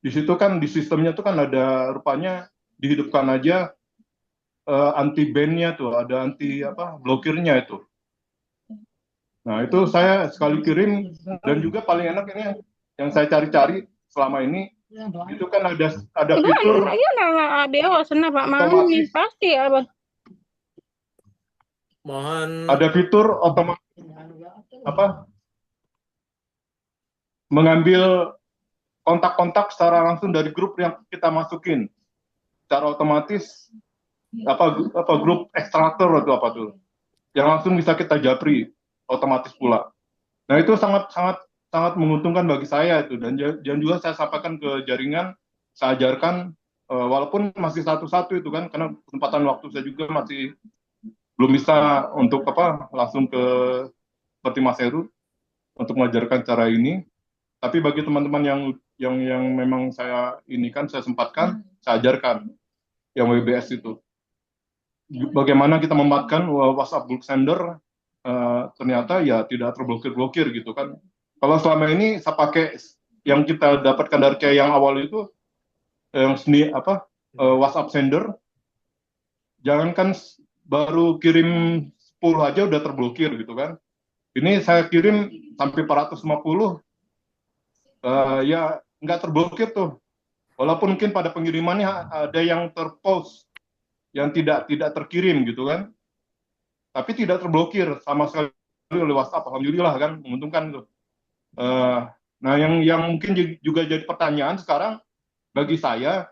di situ kan di sistemnya tuh kan ada rupanya dihidupkan aja anti ban-nya tuh, ada anti apa blokirnya itu. Nah, itu saya sekali kirim dan juga paling enak ini yang saya cari-cari selama ini itu kan ada fitur Iya, nama ABO, sana Pak Mau nih, otomatis, pasti apa? Mohon ada fitur otomatis apa mengambil kontak-kontak secara langsung dari grup yang kita masukin secara otomatis apa grup ekstraktor atau apa tuh yang langsung bisa kita japri otomatis pula. Nah itu sangat sangat sangat menguntungkan bagi saya itu dan juga saya sampaikan ke jaringan, saya ajarkan walaupun masih satu-satu itu kan karena kesempatan waktu saya juga masih belum bisa untuk apa langsung ke seperti Mas Heru untuk mengajarkan cara ini. Tapi bagi teman-teman yang memang saya ini kan saya sempatkan, saya ajarkan yang WBS itu. Bagaimana kita memanfaatkan WhatsApp bulk sender ternyata ya tidak terblokir-blokir gitu kan. Kalau selama ini saya pakai yang kita dapatkan dari kayak yang awal itu yang seni apa WhatsApp sender, jangankan baru kirim 10 aja udah terblokir gitu kan. Ini saya kirim sampai 450 ya nggak terblokir tuh. Walaupun mungkin pada pengirimannya ada yang terpause, yang tidak terkirim gitu kan, tapi tidak terblokir sama sekali oleh WhatsApp. Alhamdulillah kan, menguntungkan tuh. Nah, yang mungkin juga jadi pertanyaan sekarang bagi saya,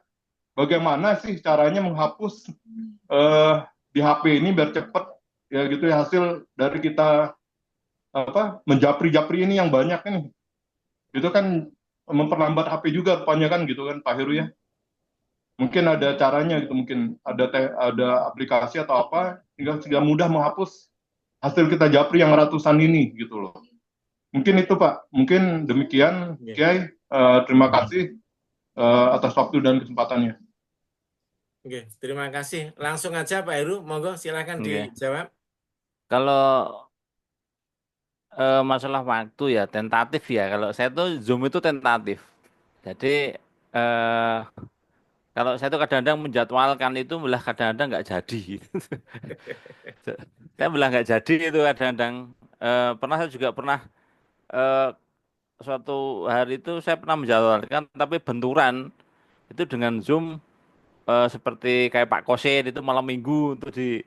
bagaimana sih caranya menghapus di HP ini biar cepat ya gitu ya hasil dari kita apa menjapri-japri ini yang banyak ini. Itu kan memperlambat HP juga rupanya kan gitu kan Pak Heru ya. Mungkin ada caranya gitu, mungkin ada aplikasi atau apa sehingga mudah menghapus hasil kita japri yang ratusan ini gitu loh. Mungkin itu Pak, mungkin demikian Kiai. Terima kasih atas waktu dan kesempatannya. Oke, terima kasih. Langsung aja Pak Heru, monggo silakan Oke. dijawab. Kalau masalah waktu ya tentatif ya. Kalau saya tuh Zoom itu tentatif. Jadi eh, kalau saya tuh kadang-kadang menjadwalkan itu malah kadang-kadang nggak jadi. Saya malah nggak jadi itu kadang-kadang. Pernah saya juga pernah eh, suatu hari itu saya pernah menjadwalkan tapi benturan itu dengan Zoom seperti kayak Pak Kosin itu malam minggu untuk di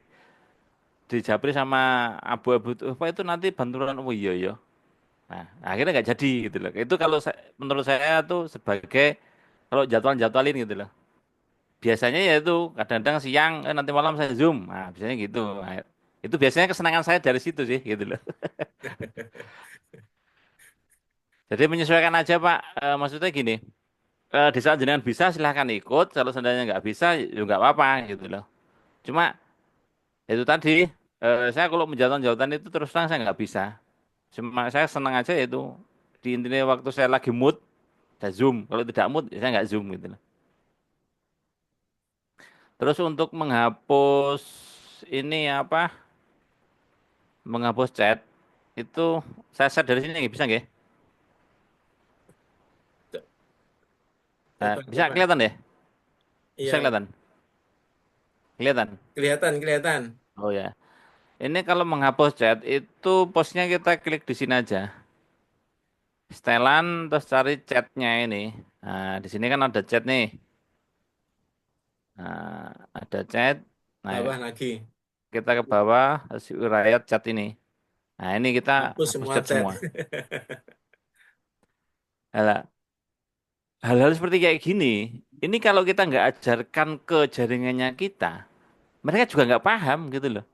Japri sama abu-abu itu apa itu nanti benturan oh iya ya Nah, akhirnya nggak jadi gitu loh. Itu kalau menurut saya tuh sebagai kalau jadwalin gitu loh. Biasanya ya itu kadang-kadang siang, nanti malam saya Zoom. Nah, biasanya gitu. Nah, itu biasanya kesenangan saya dari situ sih gitu loh. Jadi menyesuaikan aja Pak. Maksudnya gini, di saat jenengan bisa silahkan ikut. Kalau seandainya nggak bisa, ya nggak apa-apa gitu loh. Cuma itu tadi, saya kalau menjautan itu terus terang saya nggak bisa. Cuma saya senang aja itu di intinya waktu saya lagi mood, saya Zoom. Kalau tidak mood, ya saya nggak Zoom gitu loh. Terus untuk menghapus ini apa? Menghapus chat itu saya share dari sini nggak bisa nggak? Co- Nah, Coba bisa coba. kelihatan deh? Bisa Iya, kelihatan? Kelihatan? kelihatan kelihatan. Oh ya. Ini kalau menghapus chat itu posnya kita klik di sini aja. Setelan terus cari chatnya ini. Nah, di sini kan ada chat nih. Nah, ada chat. Nah, Bawah lagi. kita ke bawah si uraian chat ini. Nah, ini kita Hapus hapus semua chat chat. semua. Hal- Hal-hal seperti kayak gini, ini kalau kita nggak ajarkan ke jaringannya kita, mereka juga nggak paham gitu loh.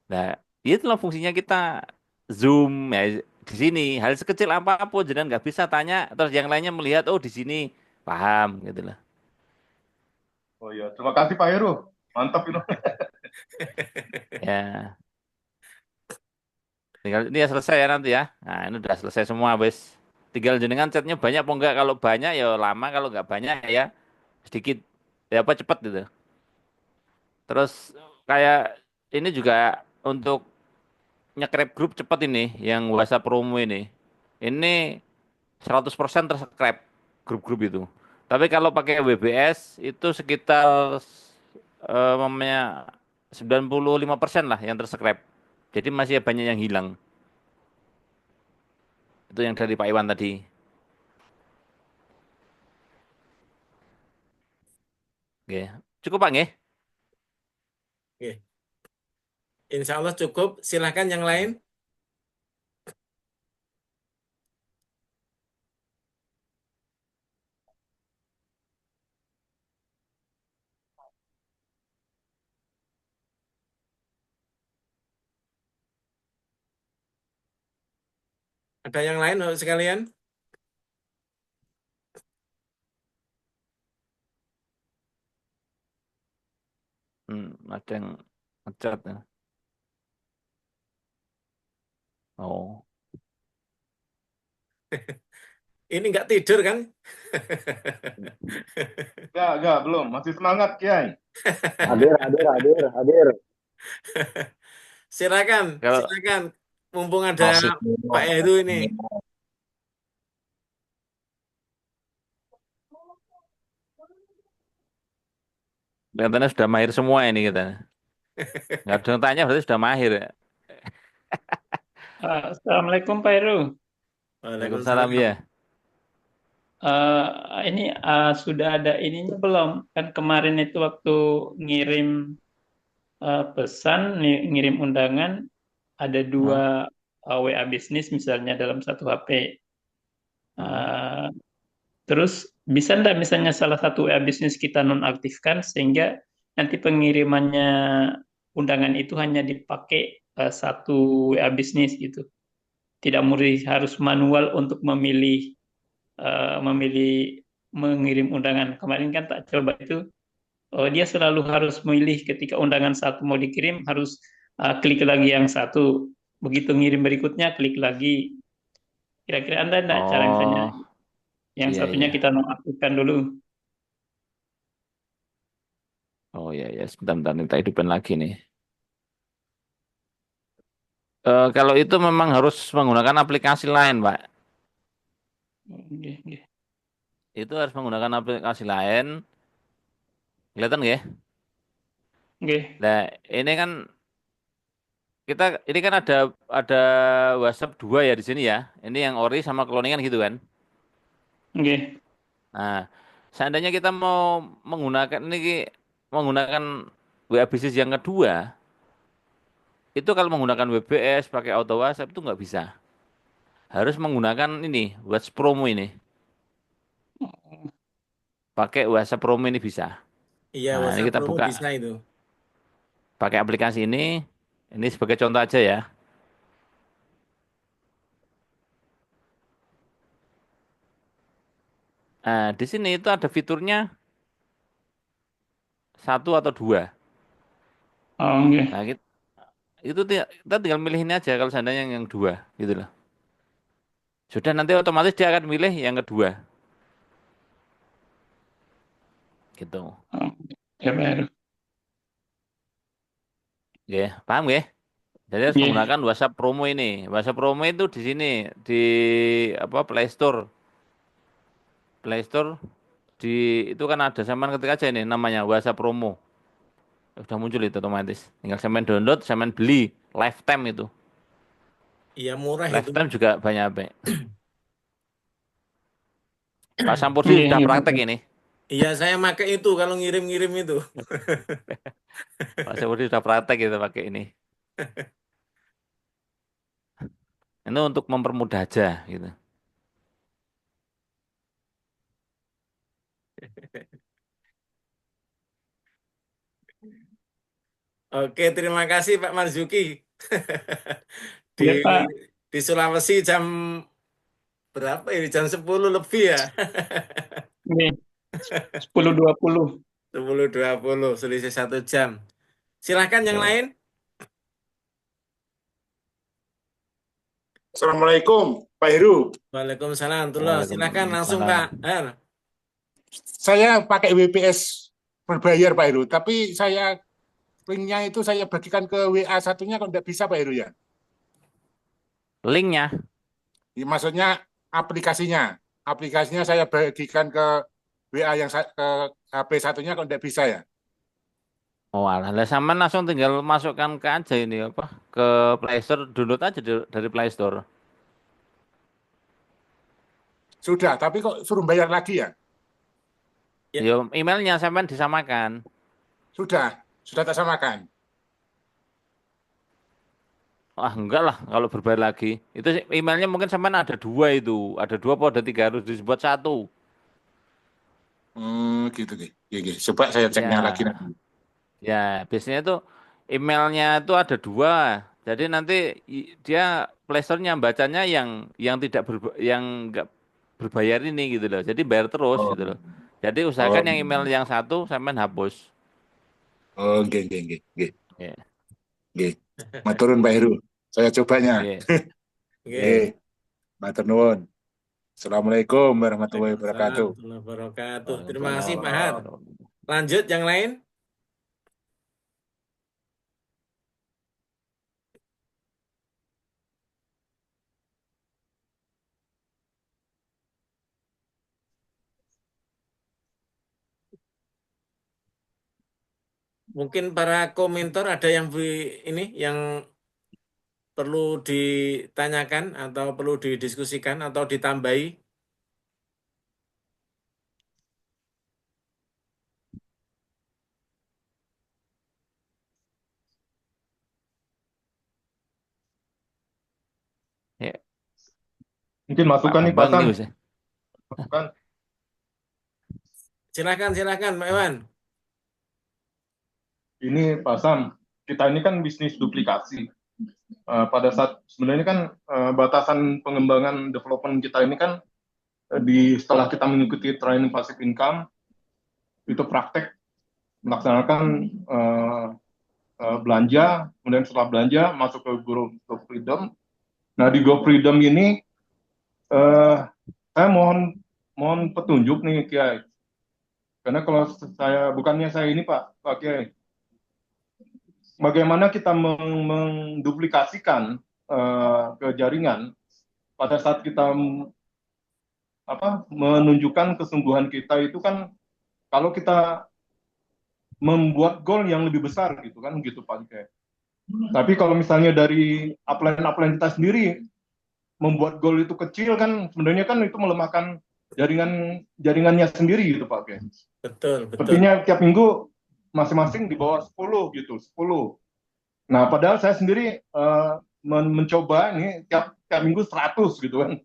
Nah, itulah fungsinya kita Zoom ya di sini. Hal sekecil apapun jangan nggak bisa tanya terus yang lainnya melihat oh di sini paham gitu loh. Oh iya, terima kasih Pak Heru. Mantap itu. Ya, tinggal ini ya selesai ya nanti ya. Nah, ini udah selesai semua wes. Tinggal jenengan chatnya banyak apa enggak? Kalau banyak ya lama, kalau nggak banyak ya sedikit. Ya apa cepet gitu. Terus kayak ini juga untuk nge-grab grup cepet ini yang WhatsApp promo ini. Ini 100% tersubscribe grup-grup itu. Tapi kalau pakai WBS itu sekitar mamanya 95% lah yang tersubscribe. Jadi masih banyak yang hilang. Itu yang dari Pak Iwan tadi. Oke. Cukup Pak nggih? Oke. Insya Allah cukup. Silahkan yang lain. Ada yang lain Bapak sekalian? Ada yang ngecat ya. Oh. Ini nggak tidur kan? Enggak, belum. Masih semangat, Kiai. Hadir, hadir, hadir, hadir. Silakan, Kalau silakan. Mumpung ada Masih Pak minum, Heru masih ini. minum. kelihatannya sudah mahir semua ini kita. Nggak ada yang tanya berarti sudah mahir ya. Assalamualaikum Pak Heru. Waalaikumsalam Waalaikumsalam. ya. Ini sudah ada ininya belum? Kan kemarin itu waktu ngirim pesan, ngirim undangan, ada dua Hah? WA bisnis misalnya dalam satu HP. Hah? Uh, Terus bisa enggak misalnya salah satu WA bisnis kita nonaktifkan sehingga nanti pengirimannya undangan itu hanya dipakai satu WA bisnis gitu. Tidak harus manual untuk memilih mengirim undangan. Kemarin kan tak coba itu, dia selalu harus memilih ketika undangan satu mau dikirim harus klik lagi yang satu. Begitu ngirim berikutnya klik lagi. Kira-kira Anda enggak cara misalnya Oh, yang iya satunya iya. kita nonaktifkan dulu. Oh iya iya, sebentar-bentar kita hidupin lagi nih. Kalau itu memang harus menggunakan aplikasi lain, Pak. Oke, oke. Itu harus menggunakan aplikasi lain. Kelihatan nggak ya? Oke, Nah, ini kan ini kan ada WhatsApp dua ya di sini ya. Ini yang ori sama cloningan gitu kan. oke. Nah, seandainya kita mau menggunakan menggunakan WA bisnis yang kedua, itu kalau menggunakan WBS pakai auto WhatsApp itu nggak bisa. Harus menggunakan ini WhatsApp Promo ini. Pakai WhatsApp Promo ini bisa. Iya, Nah, ini WhatsApp kita Promo buka bisa itu. pakai aplikasi ini. Ini sebagai contoh aja ya. Nah, di sini itu ada fiturnya satu atau dua. Oh, nggih. Nah, itu kita tinggal milih ini aja kalau seandainya yang dua, gitu loh. Sudah nanti otomatis dia akan milih yang kedua, gitu. Oh, ya, Pak Heru. Oke, paham ya? Jadi harus Nggih. menggunakan WhatsApp Promo ini. WhatsApp Promo itu di sini di apa Play Store. Play Store di itu kan ada sampean ketik aja ini namanya WhatsApp Promo. Udah muncul itu otomatis. Tinggal sampean download, sampean beli lifetime itu. Iya, murah itu. Lifetime juga banyak apa. Pak Sampursi Nggih, sudah nggih, Pak praktek Heru. ini. Iya, saya pakai itu kalau ngirim-ngirim itu. Pak Sampursi sudah praktek gitu pakai ini. Ini untuk mempermudah aja gitu. Oke, terima kasih Pak Marzuki. Di Iya, Pak. di Sulawesi jam berapa ini? Jam 10 lebih ya. Nggih. 10.20. 10.20, selisih 1 jam. Silahkan yang Oke. lain. Assalamualaikum, Pak Heru. Waalaikumsalam. Silahkan langsung Waalaikumsalam. Pak Her. Saya pakai WPS berbayar, Pak Heru. Tapi saya linknya itu saya bagikan ke WA satunya kok tidak bisa, Pak Heru ya. Linknya, Maksudnya aplikasinya. Aplikasinya saya bagikan ke WA yang ke HP satunya kok tidak bisa ya. oh alah, lah sampean langsung tinggal masukkan ke aja ini apa ke Play Store, download aja dari Play Store. Sudah, tapi kok suruh bayar lagi ya? Ya. Yo, emailnya sampean disamakan. Sudah tak samakan. Ah enggak lah kalau berbayar lagi. Itu emailnya mungkin sampean ada dua itu, ada dua apa ada tiga harus dibuat satu. Gitu, gitu. Coba saya ceknya lagi Ya, nanti. ya biasanya itu emailnya itu ada dua. Jadi nanti dia Play Store-nya bacanya yang tidak yang enggak berbayar ini gitu loh. Jadi bayar terus Oh, gitu loh. Jadi oh, usahakan yang email yang satu sampean hapus. gitu. Ya, Maturun, Pak Heru. Saya cobanya. ya. Oke. Matur nuwun. Assalamualaikum warahmatullahi Waalaikumsalam wabarakatuh. warahmatullahi wabarakatuh. Terima Waalaikumsalam kasih Pak Har. warahmatullahi wabarakatuh. Lanjut yang lain. Mungkin para komentar ada yang ini yang perlu ditanyakan atau perlu didiskusikan atau ditambahi. Ya, Mungkin Pak masukan nih Pak Bambang Sam. ini bisa. Masukan. Silakan Pak Iwan. Ini Pak Sam, kita ini kan bisnis duplikasi. Pada saat sebenarnya kan batasan pengembangan development kita ini kan setelah kita mengikuti training passive income itu praktek melaksanakan belanja, kemudian setelah belanja masuk ke Go Freedom. Nah di Go Freedom ini saya mohon petunjuk nih Kiai, karena kalau bukannya saya ini Pak Kiai, bagaimana kita menduplikasikan ke jaringan pada saat kita menunjukkan kesungguhan kita itu kan kalau kita membuat goal yang lebih besar gitu kan gitu Pak Kiai. Tapi kalau misalnya dari upline kita sendiri membuat goal itu kecil kan sebenarnya kan itu melemahkan jaringannya sendiri gitu Pak Kiai. Betul. Sepertinya tiap minggu masing-masing di bawah 10 gitu, 10. Nah, padahal saya sendiri mencoba ini tiap minggu 100 gitu kan.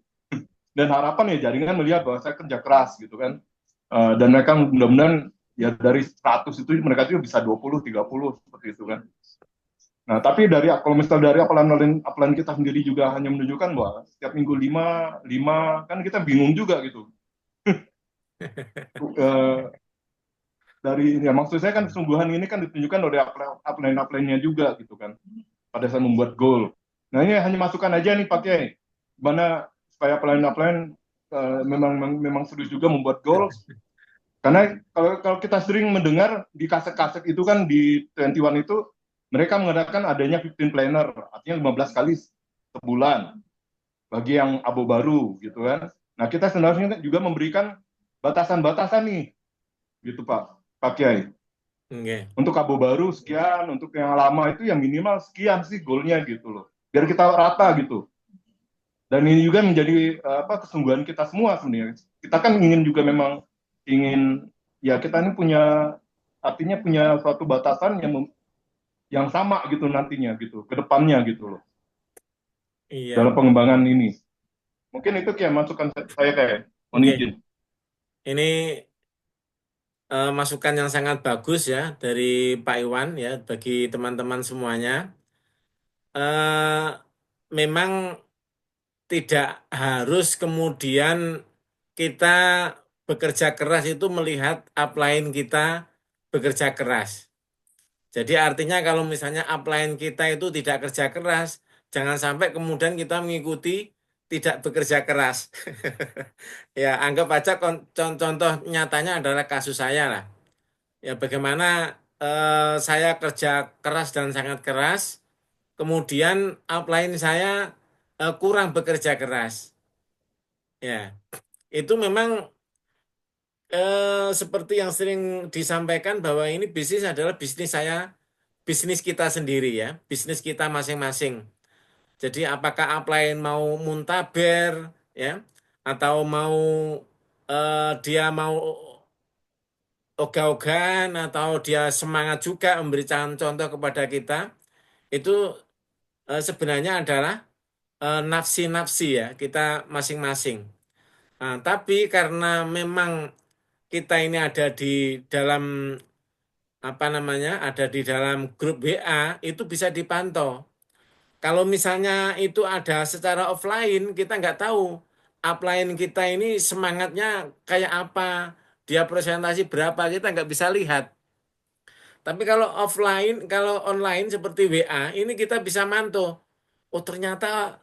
Dan harapan ya jaringan melihat bahwa saya kerja keras gitu kan. Dan mereka mudah-mudahan ya dari 100 itu mereka juga bisa 20, 30 seperti itu kan. Nah, tapi kalau misalnya dari upline kita sendiri juga hanya menunjukkan bahwa setiap minggu 5 kan kita bingung juga gitu. Eh, dari ya maksud saya kan kesungguhan ini kan ditunjukkan oleh upline-nya juga gitu kan pada saat membuat goal. Nah, ini hanya masukan aja nih pakai gimana supaya upline memang serius juga membuat goal. Karena kalau kita sering mendengar di kaset-kaset itu kan di 21 itu mereka mengatakan adanya 15 planner, artinya 15 kali sebulan bagi yang abo baru gitu kan. Nah, kita sebenarnya juga memberikan batasan-batasan nih gitu Pak Kiai. Oke. Untuk abo baru sekian, untuk yang lama itu yang minimal sekian sih goalnya gitu loh. Biar kita rata gitu. Dan ini juga menjadi kesungguhan kita semua sebenarnya. Kita kan ingin juga memang ingin ya kita ini artinya punya suatu batasan yang sama gitu nantinya gitu ke depannya gitu loh Iya. dalam pengembangan ini. Mungkin itu kayak masukan saya kayak mohon Oke. izin. Ini masukan yang sangat bagus ya dari Pak Iwan ya bagi teman-teman semuanya. Eh, Memang tidak harus kemudian kita bekerja keras itu melihat upline kita bekerja keras. Jadi artinya kalau misalnya upline kita itu tidak kerja keras, jangan sampai kemudian kita mengikuti tidak bekerja keras. Ya, anggap aja contoh nyatanya adalah kasus saya lah. Ya, bagaimana saya kerja keras dan sangat keras, kemudian upline saya kurang bekerja keras. Ya, itu memang seperti yang sering disampaikan bahwa ini bisnis adalah bisnis saya, bisnis kita sendiri ya, bisnis kita masing-masing. Jadi apakah upline mau muntaber ya, atau mau dia mau ogah-ogahan atau dia semangat juga memberikan contoh kepada kita, itu sebenarnya adalah nafsi-nafsi ya kita masing-masing. Nah, tapi karena memang kita ini ada di dalam apa namanya, ada di dalam grup WA itu bisa dipantau. Kalau misalnya itu ada secara offline, kita nggak tahu upline kita ini semangatnya kayak apa, dia presentasi berapa, kita nggak bisa lihat. Tapi kalau offline, kalau online seperti WA, ini kita bisa mantau. Oh ternyata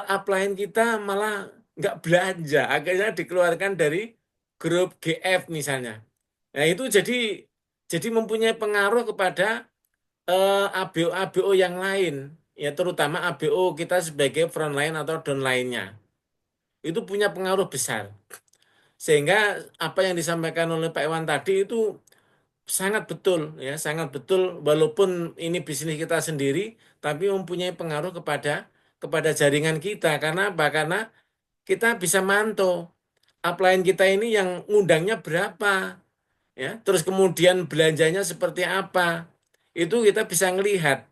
upline kita malah nggak belanja, akhirnya dikeluarkan dari grup GF misalnya. Nah itu jadi mempunyai pengaruh kepada ABO-ABO yang lain, ya terutama ABO kita sebagai frontline atau downline-nya. Itu punya pengaruh besar. Sehingga apa yang disampaikan oleh Pak Iwan tadi itu sangat betul, ya sangat betul. Walaupun ini bisnis kita sendiri, tapi mempunyai pengaruh kepada jaringan kita. Karena apa? Karena kita bisa mantau upline kita ini yang ngundangnya berapa, ya. Terus kemudian belanjanya seperti apa. Itu kita bisa ngelihat.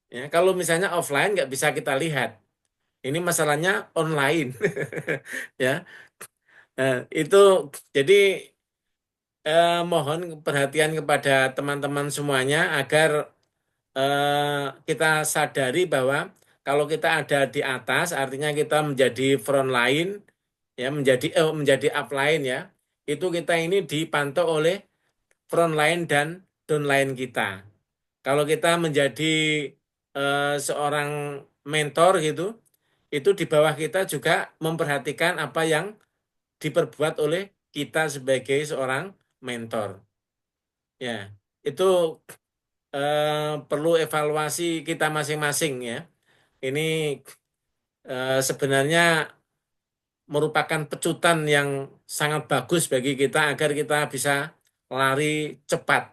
Ya, kalau misalnya offline nggak bisa kita lihat. Ini masalahnya online. Ya, itu jadi mohon perhatian kepada teman-teman semuanya agar kita sadari bahwa kalau kita ada di atas, artinya kita menjadi front line, ya menjadi upline ya, itu kita ini dipantau oleh front line dan downline kita. Kalau kita menjadi seorang mentor gitu, itu di bawah kita juga memperhatikan apa yang diperbuat oleh kita sebagai seorang mentor. Ya, itu perlu evaluasi kita masing-masing ya. Ini sebenarnya merupakan pecutan yang sangat bagus bagi kita agar kita bisa lari cepat.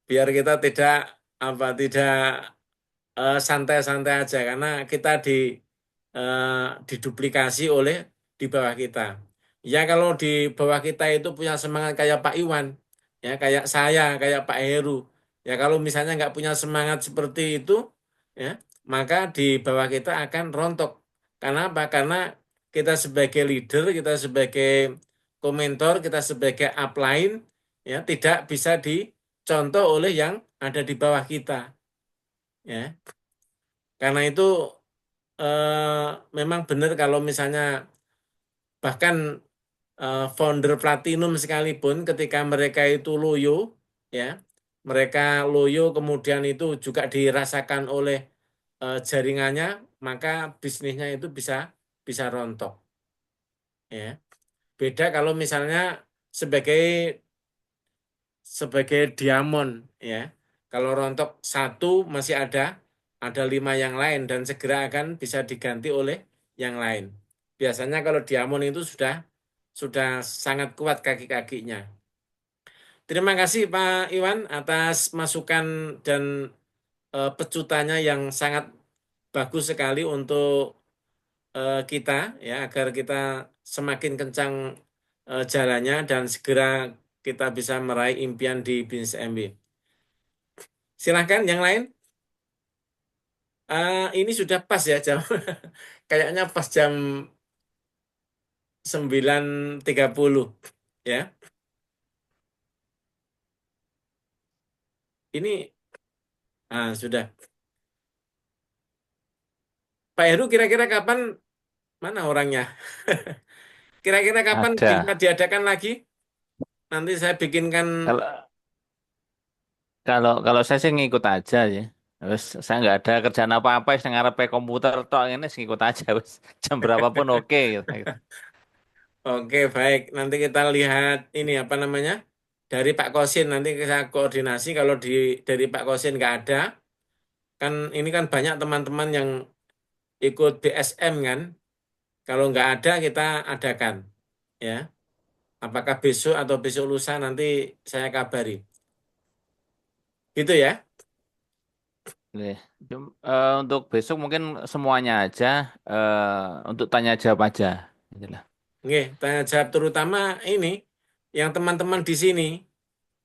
Biar kita tidak santai-santai aja karena kita eh, diduplikasi oleh di bawah kita. Ya kalau di bawah kita itu punya semangat kayak Pak Iwan, ya kayak saya, kayak Pak Heru, Ya kalau misalnya nggak punya semangat seperti itu, ya, maka di bawah kita akan rontok. Karena apa? Karena kita sebagai leader, kita sebagai komentor, kita sebagai upline, ya, tidak bisa dicontoh oleh yang ada di bawah kita. Ya, karena itu memang benar kalau misalnya bahkan founder platinum sekalipun ketika mereka itu loyo, ya, mereka loyo kemudian itu juga dirasakan oleh jaringannya, maka bisnisnya itu bisa rontok. Ya, beda kalau misalnya sebagai diamond, ya, kalau rontok satu masih ada 5 yang lain dan segera akan bisa diganti oleh yang lain. Biasanya kalau diamond itu sudah sangat kuat kaki-kakinya. Terima kasih Pak Iwan atas masukan dan pecutannya yang sangat bagus sekali untuk kita, ya, agar kita semakin kencang jalannya dan segera kita bisa meraih impian di bisnis MB. Silahkan yang lain. Ini sudah pas ya jam, kayaknya pas jam 9.30, ya. Ini sudah. Pak Heru kira-kira kapan, mana orangnya? Kira-kira kapan Ada. bisa diadakan lagi? Nanti saya bikinkan. Kalau saya sih ngikut aja ya. Terus saya nggak ada kerjaan apa-apa, saya ngarepe komputer tok ini ngikut aja wis. Jam berapapun oke gitu. Oke, baik. Nanti kita lihat ini apa namanya dari Pak Kosin. Nanti saya koordinasi kalau dari Pak Kosin nggak ada. Kan ini kan banyak teman-teman yang ikut BSM kan. Kalau nggak ada kita adakan, ya. Apakah besok atau besok lusa nanti saya kabari. Gitu ya. Untuk besok mungkin semuanya aja, untuk tanya jawab aja. Itulah. Oke, tanya jawab terutama ini yang teman-teman di sini.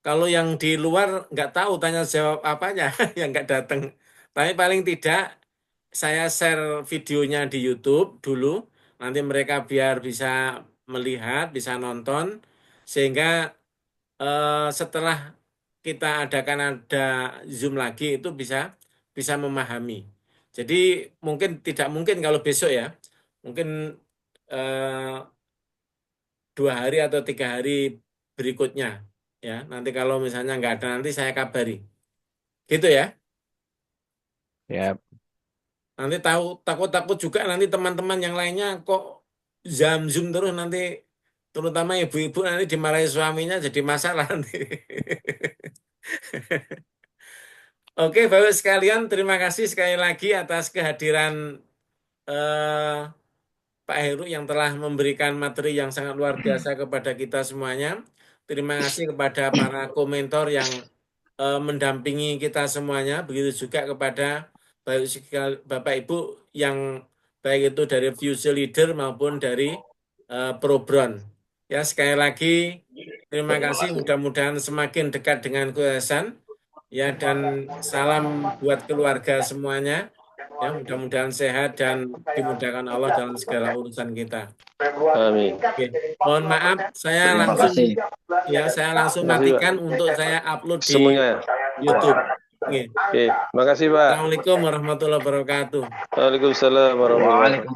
Kalau yang di luar nggak tahu tanya jawab apanya, yang nggak datang. Tapi paling tidak saya share videonya di YouTube dulu. Nanti mereka biar bisa melihat, bisa nonton, sehingga setelah kita ada Zoom lagi itu bisa memahami. Jadi tidak mungkin kalau besok ya, mungkin 2 hari atau 3 hari berikutnya, ya. Nanti kalau misalnya nggak ada nanti saya kabari, gitu ya. Ya. Nanti takut juga nanti teman-teman yang lainnya kok Zoom terus nanti, terutama ibu-ibu nanti dimarahi suaminya jadi masalah nanti. Oke, Bapak sekalian, terima kasih sekali lagi atas kehadiran Pak Heru yang telah memberikan materi yang sangat luar biasa kepada kita semuanya. Terima kasih kepada para komentor yang mendampingi kita semuanya. Begitu juga kepada Bapak Ibu yang baik itu dari Future Leader maupun dari Probron. Ya, sekali lagi terima kasih. Mudah-mudahan semakin dekat dengan kesuksesan. Ya, dan salam buat keluarga semuanya. Ya, mudah-mudahan sehat dan dimudahkan Allah dalam segala urusan kita. Amin. Oke. Mohon maaf, saya langsung matikan untuk saya upload di Semuanya ya? YouTube. Oke. Oke, makasih Pak. Assalamualaikum warahmatullahi wabarakatuh. Waalaikumsalam warahmatullahi wabarakatuh.